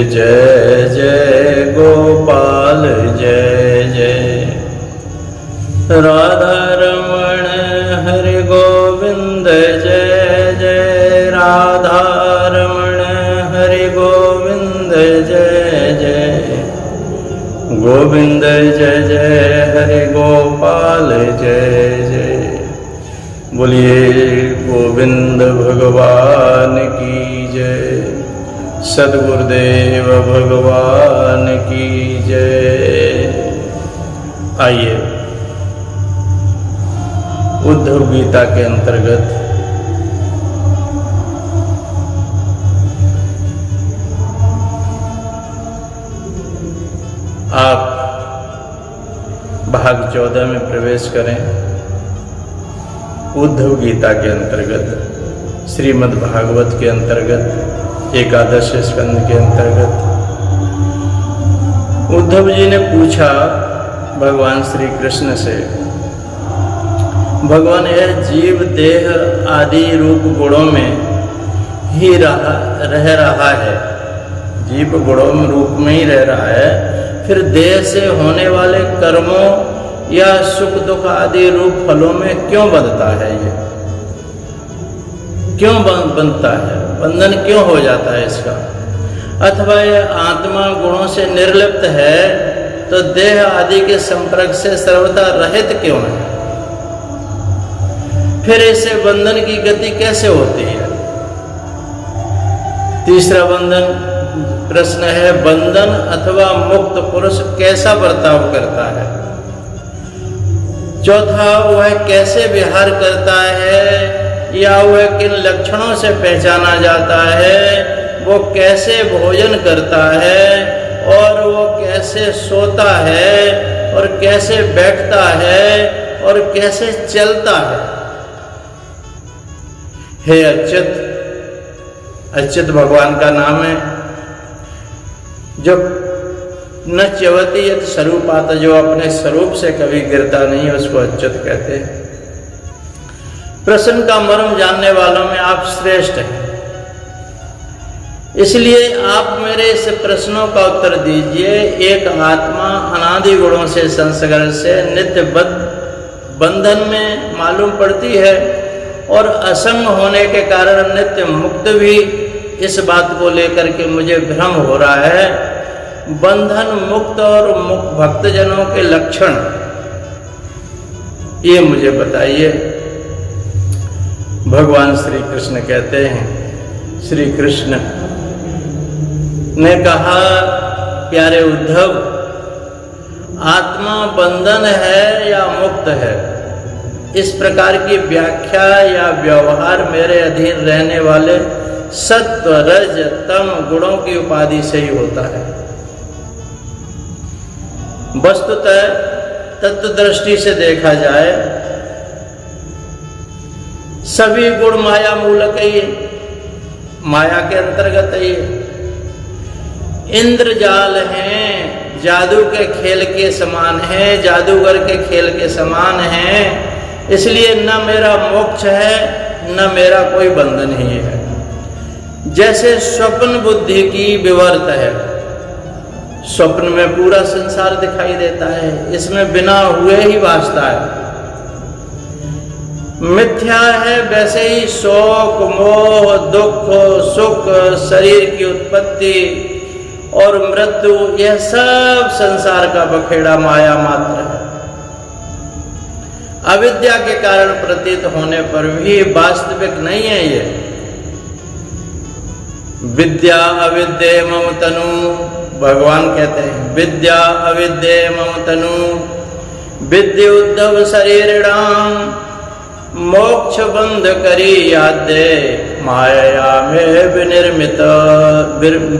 जय जय गोपाल जय जय। राधा रमण हरि गोविंद जय जय। राधा रमण हरि गोविंद जय जय। गोविंद जय जय हरि गोपाल जय जय। बोलिए गोविंद भगवान की जय। सद्गुरुदेव भगवान की जय। आइए उद्धव गीता के अंतर्गत आप भाग 14 में प्रवेश करें। उद्धव गीता के अंतर्गत श्रीमद् भागवत के अंतर्गत एकादश स्कंद के अंतर्गत उद्धव जी ने पूछा भगवान श्री कृष्ण से, भगवान यह जीव देह आदि रूप गुणों में ही रह रहा है, जीव गुणों में रूप में ही रह रहा है, फिर देह से होने वाले कर्मों या सुख दुख आदि रूप फलों में क्यों बंधता है? ये क्यों बनता है? बंधन क्यों हो जाता है इसका? अथवा यह आत्मा गुणों से निर्लिप्त है तो देह आदि के संपर्क से सर्वथा रहित क्यों है? फिर इससे बंधन की गति कैसे होती है? तीसरा प्रश्न है, बंधन अथवा मुक्त पुरुष कैसा बर्ताव करता है? चौथा, वह कैसे विहार करता है या वह किन लक्षणों से पहचाना जाता है? वो कैसे भोजन करता है और वो कैसे सोता है और कैसे बैठता है और कैसे चलता है? हे अच्युत, अच्युत भगवान का नाम है जो न च्यवति यत् स्वरूपात्, जो अपने स्वरूप से कभी गिरता नहीं, उसको अच्युत कहते हैं। प्रश्न का मर्म जानने वालों में आप श्रेष्ठ हैं, इसलिए आप मेरे इस प्रश्नों का उत्तर दीजिए। एक आत्मा अनादि गुणों से संसर्ग से नित्य बंधन में मालूम पड़ती है और असंग होने के कारण नित्य मुक्त भी। इस बात को लेकर के मुझे भ्रम हो रहा है। बंधन मुक्त और मुक्त भक्तजनों के लक्षण ये मुझे बताइए। भगवान श्री कृष्ण कहते हैं, श्री कृष्ण ने कहा, प्यारे उद्धव, आत्मा बंधन है या मुक्त है, इस प्रकार की व्याख्या या व्यवहार मेरे अधीन रहने वाले सत्व रज तम गुणों की उपाधि से ही होता है। वस्तुतः तत्व दृष्टि से देखा जाए सभी गुण माया मूलक है, माया के अंतर्गत है। इंद्रजाल हैं, जादू के खेल के समान है, जादूगर के खेल के समान है। इसलिए न मेरा मोक्ष है न मेरा कोई बंधन ही है। जैसे स्वप्न बुद्धि की विवर्त है, स्वप्न में पूरा संसार दिखाई देता है, इसमें बिना हुए ही वास्ता है, मिथ्या है। वैसे ही शोक मोह दुख सुख शरीर की उत्पत्ति और मृत्यु, यह सब संसार का बखेड़ा माया मात्र है। अविद्या के कारण प्रतीत होने पर भी वास्तविक नहीं है ये। विद्या अविद्ये मम तनु, भगवान कहते हैं, विद्या अविद्ये मम तनु विद्य उद्धव शरीरिणाम मोक्ष बंध करी यादे माया में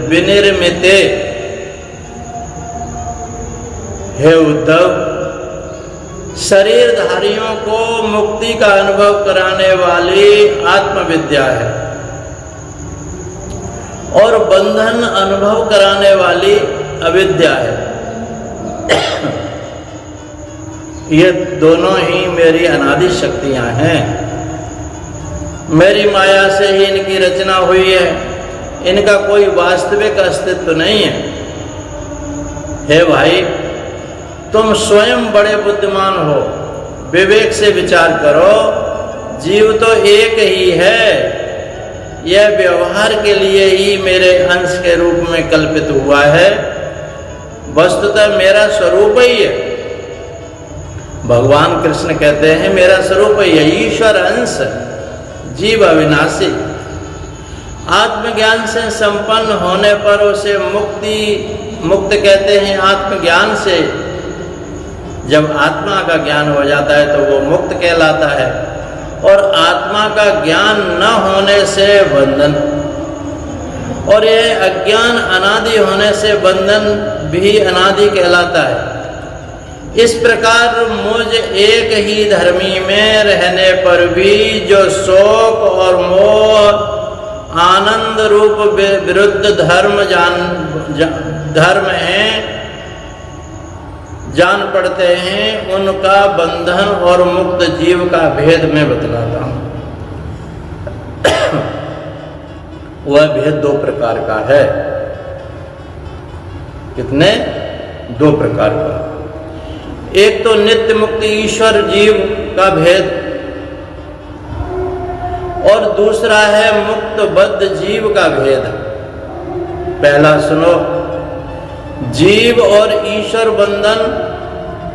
विनिर्मिते। हे उद्धव, शरीरधारियों को मुक्ति का अनुभव कराने वाली आत्मविद्या है और बंधन अनुभव कराने वाली अविद्या है। ये दोनों ही मेरी अनादि शक्तियां हैं। मेरी माया से ही इनकी रचना हुई है इनका कोई वास्तविक अस्तित्व नहीं है। हे भाई, तुम स्वयं बड़े बुद्धिमान हो, विवेक से विचार करो। जीव तो एक ही है, यह व्यवहार के लिए ही मेरे अंश के रूप में कल्पित हुआ है, वस्तुतः मेरा स्वरूप ही है। भगवान कृष्ण कहते हैं मेरा स्वरूप ही है, ईश्वर अंश, जीव अविनाशी। आत्मज्ञान से संपन्न होने पर उसे मुक्त कहते हैं। आत्मज्ञान से जब आत्मा का ज्ञान हो जाता है तो वो मुक्त कहलाता है, और आत्मा का ज्ञान न होने से बंधन, और यह अज्ञान अनादि होने से बंधन भी अनादि कहलाता है। इस प्रकार मुझ एक ही धर्मी में रहने पर भी जो शोक और मोह आनंद रूप विरुद्ध धर्म हैं जान पड़ते हैं, उनका बंधन और मुक्त जीव का भेद मैं बतलाता हूं। वह भेद दो प्रकार का है। कितने? दो प्रकार का। एक तो नित्य मुक्त ईश्वर जीव का भेद, और दूसरा है मुक्त बद्ध जीव का भेद। पहला सुनो, जीव और ईश्वर बंधन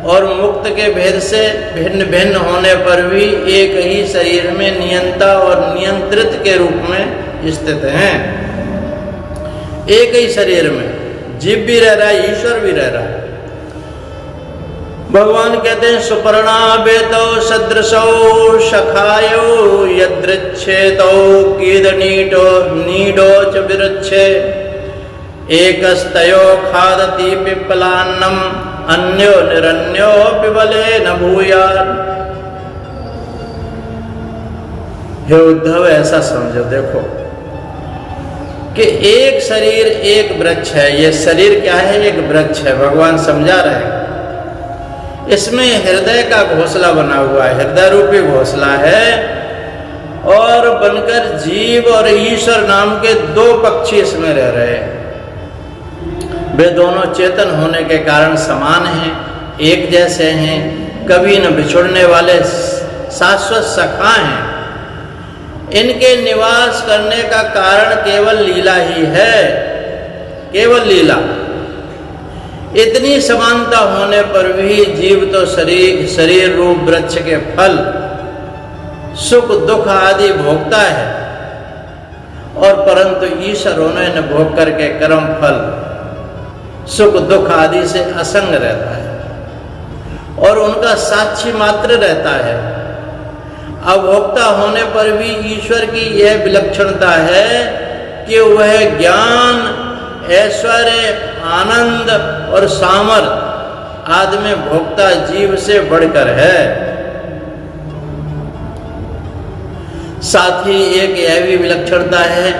और मुक्त के भेद से भिन्न भिन्न होने पर भी एक ही शरीर में नियंता और नियंत्रित के रूप में स्थित हैं। एक ही शरीर में जीव भी रह रहा है, ईश्वर भी रह रहा है। भगवान कहते हैं सुपर्णा बेतो सदृशो शखायो यदृच्छेतो कीदनीटो नीडो च विरुच्छे एकस्तयो खादति पिप्पलान्नम अन्यो निरन्यो पिबले न भूयात्। हे उद्धव, ऐसा समझो, देखो कि एक शरीर एक वृक्ष है। ये शरीर क्या है? एक वृक्ष है। भगवान समझा रहे हैं, इसमें हृदय का घोंसला बना हुआ है, हृदय रूपी घोंसला है, और बनकर जीव और ईश्वर नाम के दो पक्षी इसमें रह रहे हैं। वे दोनों चेतन होने के कारण समान हैं, एक जैसे हैं, कभी न बिछुड़ने वाले शाश्वत सखा हैं। इनके निवास करने का कारण केवल लीला ही है, केवल लीला। इतनी समानता होने पर भी जीव तो शरीर रूप वृक्ष के फल सुख दुख आदि भोगता है, और परंतु ईश्वर उन्हें भोग करके कर्म फल सुख दुख आदि से असंग रहता है, और उनका साक्षी मात्र रहता है। अभोक्ता होने पर भी ईश्वर की यह विलक्षणता है कि वह ज्ञान, ऐश्वर्य, आनंद और सामर्थ आदि में भोक्ता जीव से बढ़कर है। साथ ही एक यह भी विलक्षणता है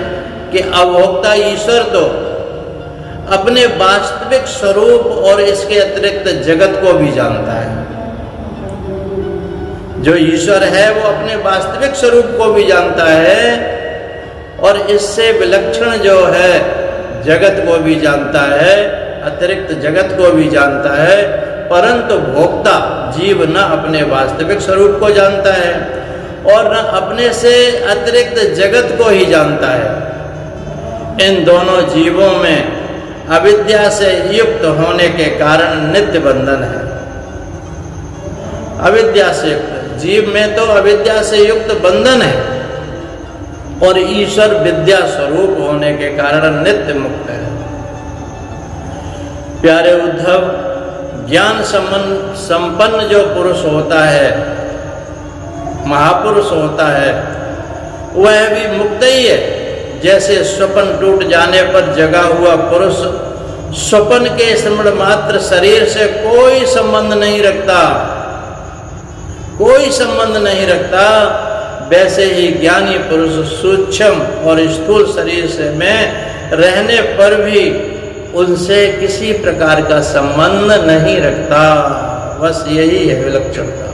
कि अभोक्ता ईश्वर तो अपने वास्तविक स्वरूप और इसके अतिरिक्त जगत को भी जानता है। जो ईश्वर है वो अपने वास्तविक स्वरूप को भी जानता है, और इससे विलक्षण जो है जगत को भी जानता है, अतिरिक्त जगत को भी जानता है, परंतु भोक्ता जीव न अपने वास्तविक स्वरूप को जानता है और न अपने से अतिरिक्त जगत को ही जानता है। इन दोनों जीवों में अविद्या से युक्त होने के कारण नित्य बंधन है। अविद्या से युक्त जीव में तो अविद्या से युक्त बंधन है, और ईश्वर विद्या स्वरूप होने के कारण नित्य मुक्त है। प्यारे उद्धव, ज्ञान संपन्न जो पुरुष होता है, महापुरुष होता है, वह भी मुक्त ही है। जैसे स्वप्न टूट जाने पर जगा हुआ पुरुष स्वप्न के स्मरण मात्र शरीर से कोई संबंध नहीं रखता, कोई संबंध नहीं रखता, वैसे ही ज्ञानी पुरुष सूक्ष्म और स्थूल शरीर से में रहने पर भी उनसे किसी प्रकार का संबंध नहीं रखता। बस यही है विलक्षणता।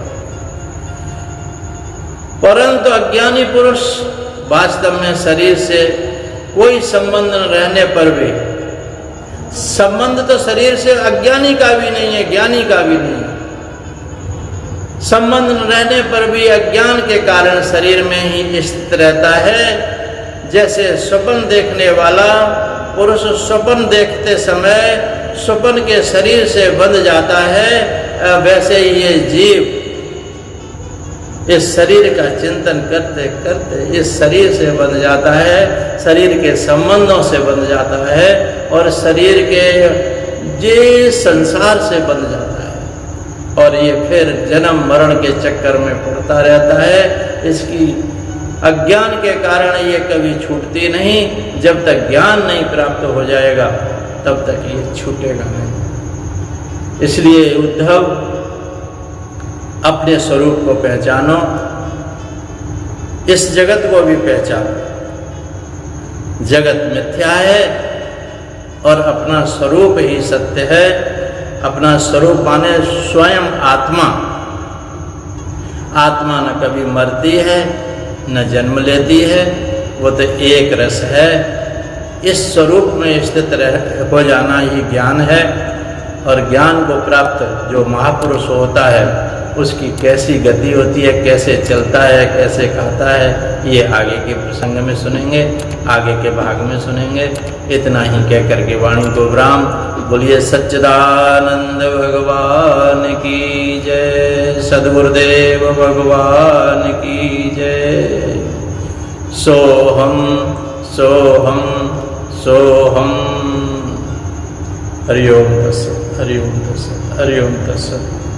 परंतु अज्ञानी पुरुष वास्तव में शरीर से कोई संबंध न रहने पर भी, संबंध तो शरीर से अज्ञानी का भी नहीं है, ज्ञानी का भी नहीं है। संबंध न रहने पर भी अज्ञान के कारण शरीर में ही स्थित रहता है। जैसे स्वप्न देखने वाला पुरुष स्वप्न देखते समय स्वप्न के शरीर से बंध जाता है, वैसे ही ये जीव इस शरीर का चिंतन करते करते इस शरीर से बंध जाता है, शरीर के संबंधों से बंध जाता है और शरीर के जिस संसार से बंध जाता है और ये फिर जन्म मरण के चक्कर में पड़ता रहता है। इसकी अज्ञान के कारण ये कभी छूटती नहीं। जब तक ज्ञान नहीं प्राप्त हो जाएगा तब तक ये छूटेगा नहीं। इसलिए उद्धव, अपने स्वरूप को पहचानो, इस जगत को भी पहचानो। जगत मिथ्या है और अपना स्वरूप ही सत्य है। अपना स्वरूप माने स्वयं आत्मा। आत्मा न कभी मरती है न जन्म लेती है, वो तो एक रस है। इस स्वरूप में स्थित हो जाना ही ज्ञान है। और ज्ञान को प्राप्त जो महापुरुष होता है उसकी कैसी गति होती है, कैसे चलता है, कैसे खाता है, ये आगे के प्रसंग में सुनेंगे, आगे के भाग में सुनेंगे। इतना ही कह करके वाणी को विराम। बोलिए सच्चिदानंद भगवान की जय, सद्गुरुदेव भगवान की जय। सोहम सोहम सोहम। हरि ओम तत्सत्, हरि ओम तत्सत्, हरि ओम तत्सत्।